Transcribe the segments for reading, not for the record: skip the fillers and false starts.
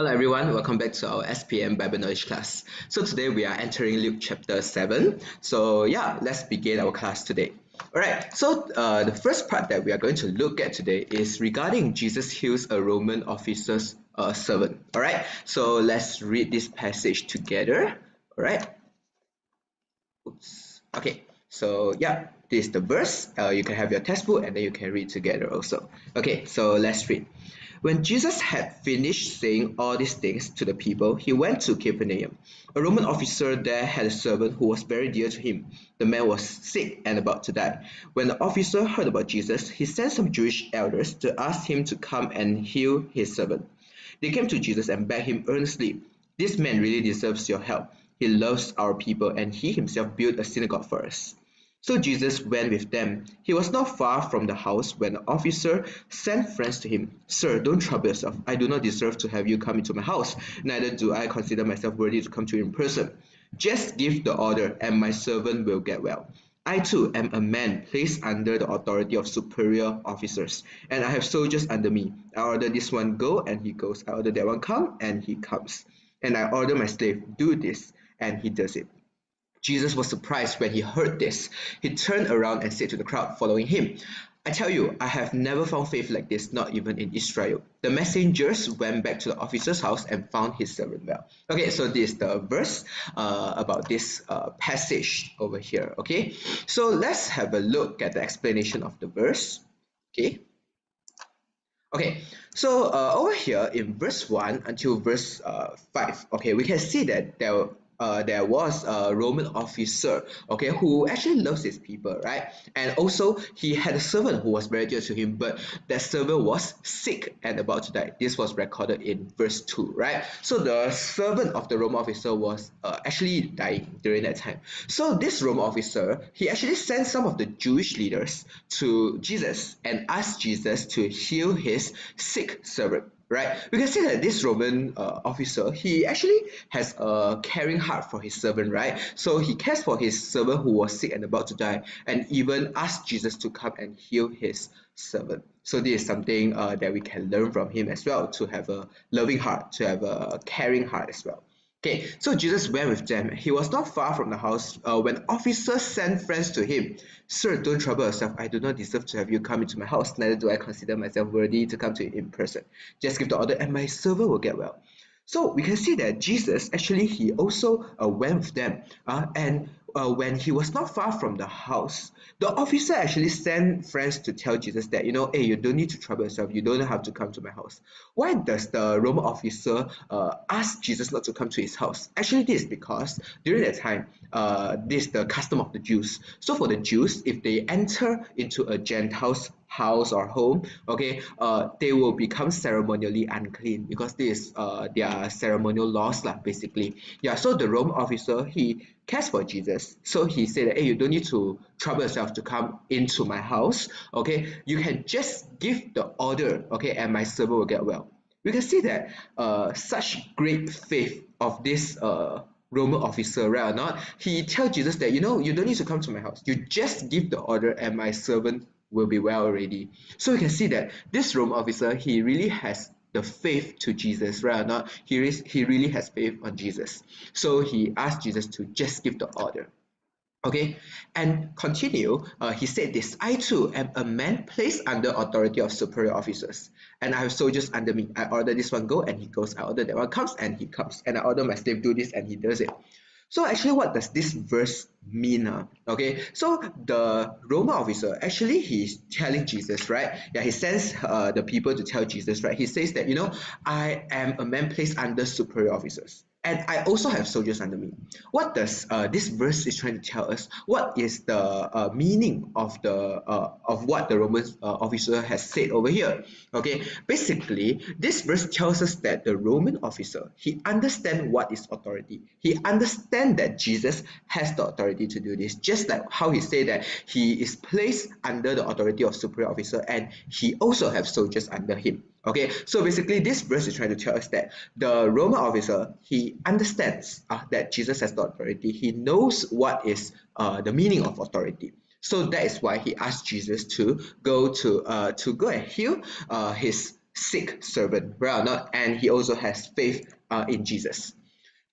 Hello everyone, welcome back to our SPM Bible Knowledge class. So today we are entering Luke chapter 7. So yeah, let's begin our class today. Alright, so the first part that we are going to look at today is regarding Jesus heals a Roman officer's servant. Alright, so let's read this passage together. Alright. Oops. Okay, so yeah, this is the verse. You can have your textbook and then you can read together also. Okay, so let's read. When Jesus had finished saying all these things to the people, he went to Capernaum. A Roman officer there had a servant who was very dear to him. The man was sick and about to die. When the officer heard about Jesus, he sent some Jewish elders to ask him to come and heal his servant. They came to Jesus and begged him earnestly, "This man really deserves your help. He loves our people and he himself built a synagogue for us." So Jesus went with them. He was not far from the house when the officer sent friends to him. "Sir, don't trouble yourself. I do not deserve to have you come into my house. Neither do I consider myself worthy to come to you in person. Just give the order and my servant will get well. I too am a man placed under the authority of superior officers, and I have soldiers under me. I order this one go and he goes. I order that one come and he comes. And I order my slave do this and he does it." Jesus was surprised when he heard this. He turned around and said to the crowd following him, "I tell you, I have never found faith like this, not even in Israel." The messengers went back to the officer's house and found his servant well. Okay, so this is the verse about this passage over here. Okay, so let's have a look at the explanation of the verse. Okay, so over here in verse 1 until verse 5, okay, we can see that there was a Roman officer, okay, who actually loves his people, right? And also he had a servant who was very dear to him, but that servant was sick and about to die. This was recorded in verse 2, right? So the servant of the Roman officer was actually dying during that time. So this Roman officer, he actually sent some of the Jewish leaders to Jesus and asked Jesus to heal his sick servant. Right, we can see that this Roman officer, he actually has a caring heart for his servant, right? So he cares for his servant who was sick and about to die, and even asked Jesus to come and heal his servant. So this is something that we can learn from him as well, to have a loving heart, to have a caring heart as well. Okay, so Jesus went with them. He was not far from the house when officers sent friends to him. "Sir, don't trouble yourself. I do not deserve to have you come into my house. Neither do I consider myself worthy to come to you in person. Just give the order and my servant will get well." So we can see that Jesus actually he also went with them, and when he was not far from the house, the officer actually sent friends to tell Jesus that, hey, you don't need to trouble yourself, you don't have to come to my house. Why does the Roman officer ask Jesus not to come to his house? Actually, this is because during that time, this is the custom of the Jews. So for the Jews, if they enter into a Gentile's house or home, okay, they will become ceremonially unclean, because this is their ceremonial laws lah, basically. Yeah, so the Roman officer, he cares for Jesus, so he said that, hey, you don't need to trouble yourself to come into my house, okay, you can just give the order, okay, and my servant will get well. We can see that such great faith of this Roman officer, right or not, he tells Jesus that, you don't need to come to my house, you just give the order and my servant will be well already. So you can see that this Roman officer, he really has the faith to Jesus, right or not, he really has faith on Jesus. So he asked Jesus to just give the order. Okay, and continue, he said this, "I too am a man placed under authority of superior officers, and I have soldiers under me. I order this one go and he goes, I order that one comes and he comes, and I order my slave do this and he does it." So actually, what does this verse mean? Okay, so the Roman officer, actually he's telling Jesus, right? Yeah, he sends the people to tell Jesus, right? He says that, I am a man placed under superior officers, and I also have soldiers under me. What does this verse is trying to tell us? What is the meaning of what the Roman officer has said over here? Okay, basically, this verse tells us that the Roman officer, he understands what is authority. He understands that Jesus has the authority to do this, just like how he said that he is placed under the authority of superior officer, and he also has soldiers under him. Okay, so basically this verse is trying to tell us that the Roman officer, he understands that Jesus has the authority. He knows what is the meaning of authority. So that is why he asked Jesus to go and heal his sick servant, right or not? And he also has faith in Jesus.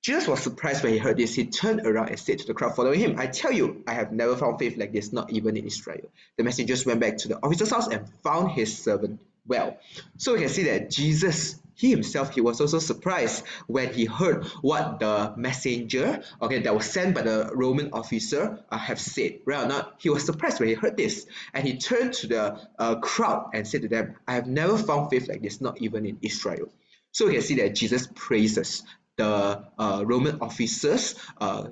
Jesus was surprised when he heard this. He turned around and said to the crowd following him, I tell you, I have never found faith like this, not even in Israel. The messengers went back to the officer's house and found his servant well. So we can see that Jesus, he himself, he was also surprised when he heard what the messenger, okay, that was sent by the Roman officer have said, right or not? He was surprised when he heard this, and he turned to the crowd and said to them, I have never found faith like this, not even in Israel. So we can see that Jesus praises the Roman officers'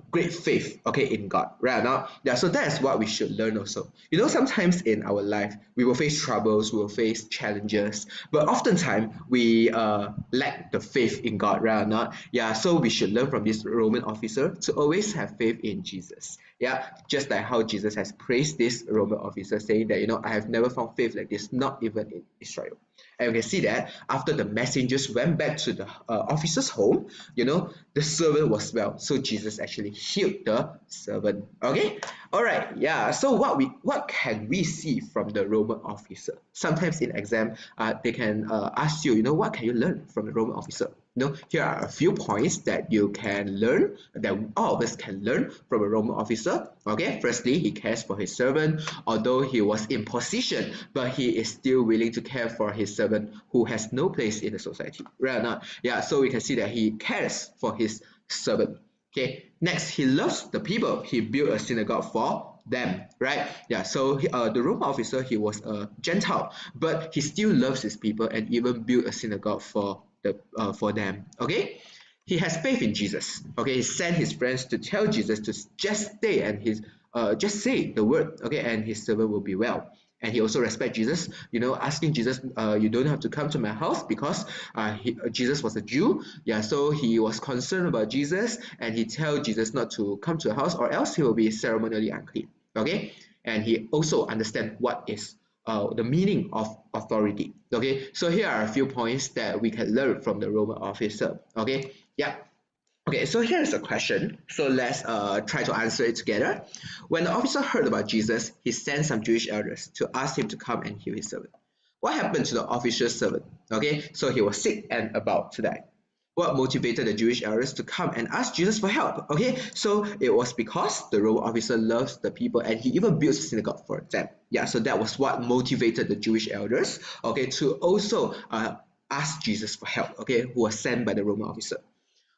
great faith, okay, in God, right now. Yeah, so that is what we should learn also. You know, sometimes in our life we will face troubles, we will face challenges, but oftentimes we lack the faith in God, right or not? Yeah, so we should learn from this Roman officer to always have faith in Jesus. Yeah, just like how Jesus has praised this Roman officer, saying that, you know, I have never found faith like this, not even in Israel. And we can see that after the messengers went back to the officer's home, you know, the servant was well. So Jesus actually healed the servant. Okay, all right, yeah. So what can we see from the Roman officer? Sometimes in exam, they can ask you, you know, what can you learn from the Roman officer? You know, here are a few points that you can learn, that all of us can learn from a Roman officer. Okay, firstly, he cares for his servant, although he was in position, but he is still willing to care for his servant who has no place in the society, right or not? Yeah, so we can see that he cares for his servant. Okay, next, he loves the people. He built a synagogue for them, right? Yeah, so the Roman officer, he was a Gentile, but he still loves his people and even built a synagogue for them. Okay, he has faith in Jesus. Okay, he sent his friends to tell Jesus to just stay and just say the word. Okay, and his servant will be well. And he also respect Jesus, you know, asking Jesus, you don't have to come to my house, because Jesus was a Jew. Yeah, so he was concerned about Jesus, and he tell Jesus not to come to the house, or else he will be ceremonially unclean. Okay, and he also understand what is the meaning of authority. Okay, so here are a few points that we can learn from the Roman officer. Okay, yeah. Okay, so here's a question. So let's try to answer it together. When the officer heard about Jesus, he sent some Jewish elders to ask him to come and heal his servant. What happened to the officer's servant? Okay, so he was sick and about to die. What motivated the Jewish elders to come and ask Jesus for help? Okay, so it was because the Roman officer loves the people, and he even built a synagogue for them. Yeah, so that was what motivated the Jewish elders, okay, to also ask Jesus for help, okay, who was sent by the Roman officer.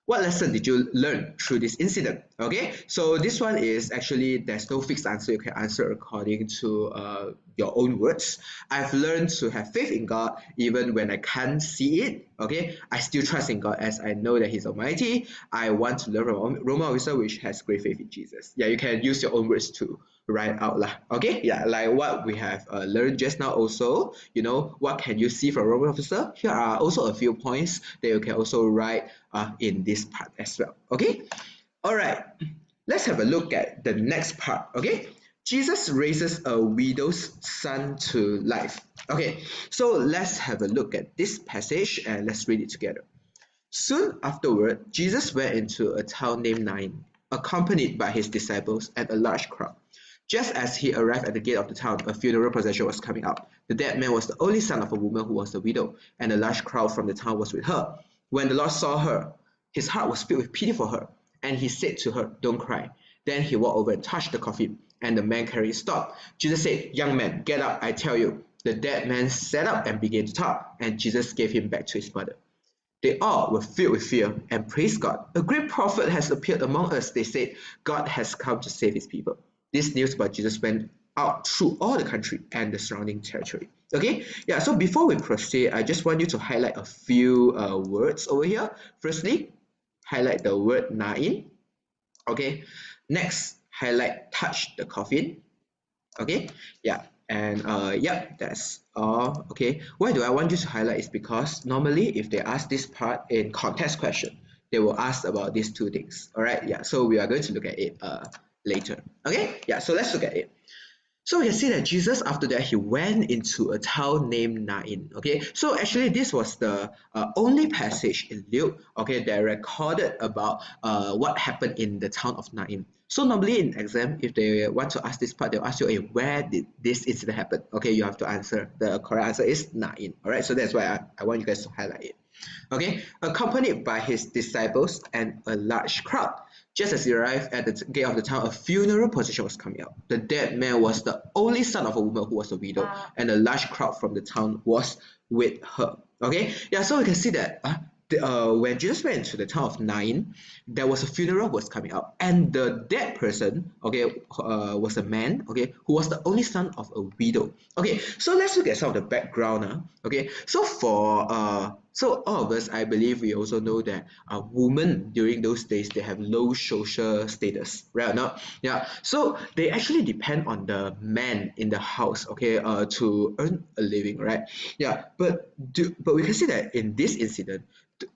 What lesson did you learn through this incident? Okay, so this one is actually, there's no fixed answer. You can answer according to your own words. I've learned to have faith in God even when I can't see it. Okay, I still trust in God as I know that He's Almighty. I want to learn from Roman officer, which has great faith in Jesus. Yeah, you can use your own words to write out lah. Okay, yeah, like what we have learned just now also, you know, what can you see from Roman officer? Here are also a few points that you can also write in this part as well. Okay, all right, let's have a look at the next part. Okay, Jesus raises a widow's son to life. Okay, so let's have a look at this passage and let's read it together. Soon afterward, Jesus went into a town named Nain, accompanied by his disciples and a large crowd. Just as he arrived at the gate of the town, a funeral procession was coming up. The dead man was the only son of a woman who was a widow, and a large crowd from the town was with her. When the Lord saw her, his heart was filled with pity for her, and he said to her, "Don't cry." Then he walked over and touched the coffin, and the man carrying it stopped. Jesus said, "Young man, get up, I tell you." The dead man sat up and began to talk, and Jesus gave him back to his mother. They all were filled with fear and praised God. "A great prophet has appeared among us," they said. "God has come to save his people." This news about Jesus went out through all the country and the surrounding territory. Okay, yeah, so before we proceed, I just want you to highlight a few words over here. Firstly, highlight the word Nain. Okay, next, highlight touch the coffin. Okay, yeah, and yep, that's all. Okay, why do I want you to highlight is because normally if they ask this part in contest question, they will ask about these two things. All right, yeah, so we are going to look at it later. Okay, yeah, so let's look at it. So we can see that Jesus, after that, he went into a town named Nain. Okay, so actually this was the only passage in Luke, okay, that recorded about what happened in the town of Nain. So normally in exam, if they want to ask this part, they'll ask you, hey, where did this incident happen? Okay, you have to answer. The correct answer is Nain. All right, so that's why I want you guys to highlight it. Okay, accompanied by his disciples and a large crowd. Just as he arrived at the gate of the town, a funeral procession was coming out. The dead man was the only son of a woman who was a widow, and a large crowd from the town was with her. Okay, yeah, so we can see that when Jesus went into the town of Nain, there was a funeral was coming out, and the dead person, okay, was a man, okay, who was the only son of a widow. Okay, so let's look at some of the background. Okay, so so all of us, I believe we also know that women during those days, they have low social status, right or not? Yeah, so they actually depend on the man in the house, okay, to earn a living, right? Yeah, but we can see that in this incident,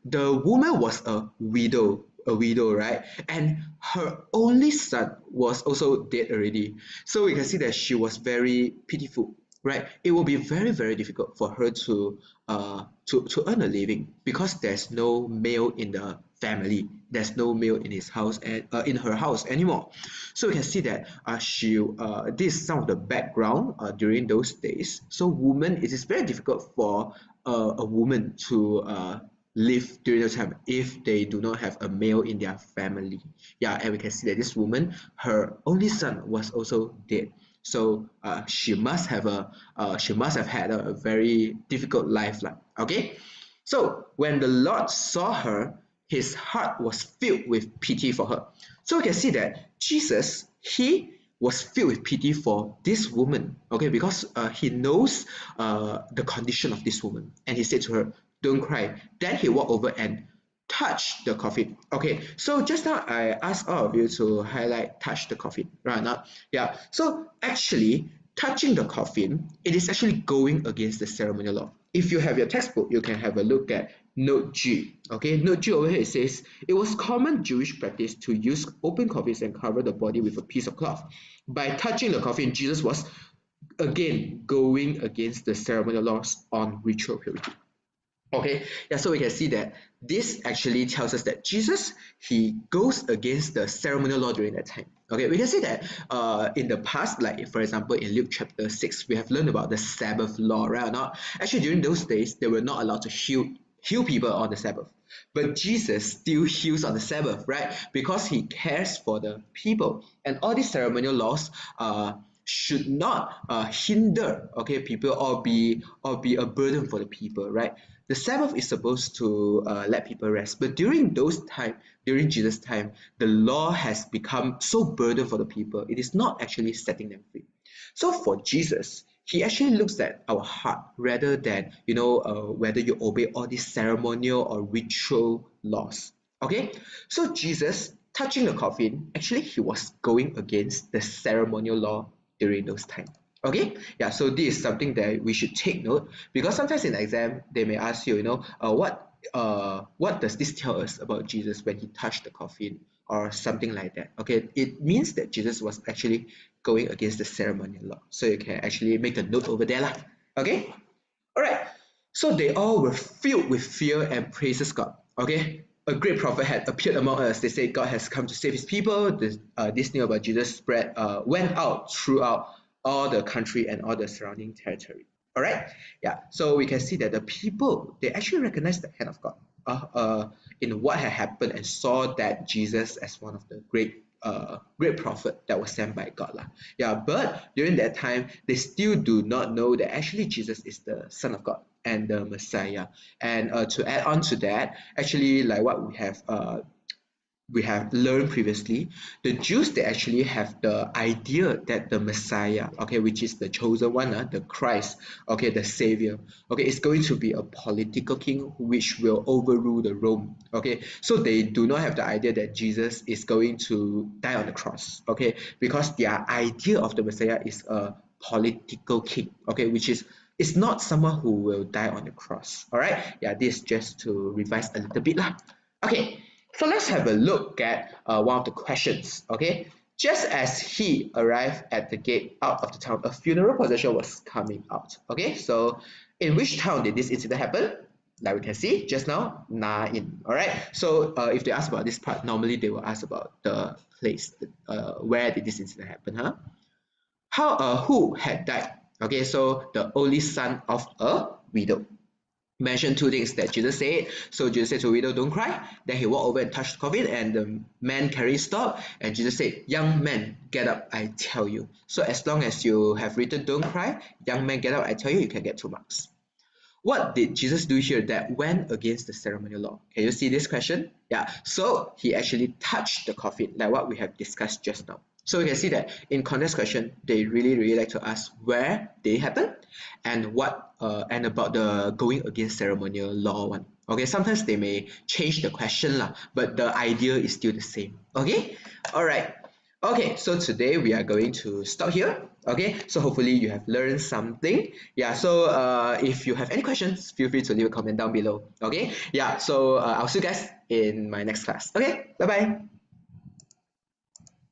the woman was a widow, right? And her only son was also dead already. So we can see that she was very pitiful, right? It will be very, very difficult for her to earn a living because there's no male in the family. There's no male in his house and in her house anymore. So we can see that this is some of the background during those days. So it is very difficult for a woman to live during the time if they do not have a male in their family. Yeah, and we can see that this woman, her only son was also dead. So she must have had a very difficult life. Okay, so when the Lord saw her, his heart was filled with pity for her. So we can see that Jesus, he was filled with pity for this woman, okay, because he knows the condition of this woman, and he said to her, don't cry. Then he walked over and touched the coffin. Okay, so just now I asked all of you to highlight touch the coffin, right now? Yeah, so actually touching the coffin, it is actually going against the ceremonial law. If you have your textbook, you can have a look at note G. Okay, note G over here, it says it was common Jewish practice to use open coffins and cover the body with a piece of cloth. By touching the coffin, Jesus was again going against the ceremonial laws on ritual purity. Okay, yeah, so we can see that this actually tells us that Jesus, he goes against the ceremonial law during that time. Okay, we can see that in the past, like for example in Luke chapter 6, we have learned about the Sabbath law, right or not? Actually, during those days, they were not allowed to heal people on the Sabbath. But Jesus still heals on the Sabbath, right? Because he cares for the people. And all these ceremonial laws should not hinder, okay, people, or be a burden for the people, right? The Sabbath is supposed to let people rest, but during Jesus' time, the law has become so burden for the people. It is not actually setting them free. So for Jesus, he actually looks at our heart rather than whether you obey all these ceremonial or ritual laws. Okay, so Jesus touching the coffin, actually he was going against the ceremonial law during those times. Okay, yeah, so this is something that we should take note, because sometimes in exam they may ask you, what does this tell us about Jesus when he touched the coffin or something like that. Okay, it means that Jesus was actually going against the ceremonial law. So you can actually make a note over there. Okay, all right. So they all were filled with fear and praises God. Okay, a great prophet had appeared among us. They say God has come to save his people. This news about Jesus went out throughout all the country and all the surrounding territory. All right, yeah. So we can see that the people, they actually recognized the hand of God in what had happened, and saw that Jesus as one of the great prophet that was sent by God. Yeah, but during that time, they still do not know that actually Jesus is the Son of God and the Messiah. And to add on to that, actually, like what we have learned previously, the Jews, they actually have the idea that the Messiah, okay, which is the chosen one, the Christ, okay, the Savior, okay, is going to be a political king which will overrule the Rome. Okay, so they do not have the idea that Jesus is going to die on the cross, okay, because their idea of the Messiah is a political king, okay, which is it's not someone who will die on the cross. All right, yeah, this is just to revise a little bit lah. Okay, so let's have a look at one of the questions. Okay, just as he arrived at the gate out of the town, a funeral procession was coming out. Okay, so in which town did this incident happen? Like we can see just now, na in. Alright, so if they ask about this part, normally they will ask about the place, where did this incident happen, huh? Who had died? Okay, so the only son of a widow. Mentioned two things that Jesus said. So Jesus said to a widow, don't cry. Then he walked over and touched the coffin, and the man carried stopped. And Jesus said, young man, get up, I tell you. So as long as you have written, don't cry, young man, get up, I tell you, you can get 2 marks. What did Jesus do here that went against the ceremonial law? Can you see this question? Yeah, so he actually touched the coffin, like what we have discussed just now. So we can see that in contest question, they really like to ask where they happen and what and about the going against ceremonial law one. Okay, sometimes they may change the question lah, but the idea is still the same. Okay, all right. Okay, so today we are going to stop here. Okay, so hopefully you have learned something. Yeah, so if you have any questions, feel free to leave a comment down below. Okay, yeah, so I'll see you guys in my next class. Okay, bye bye.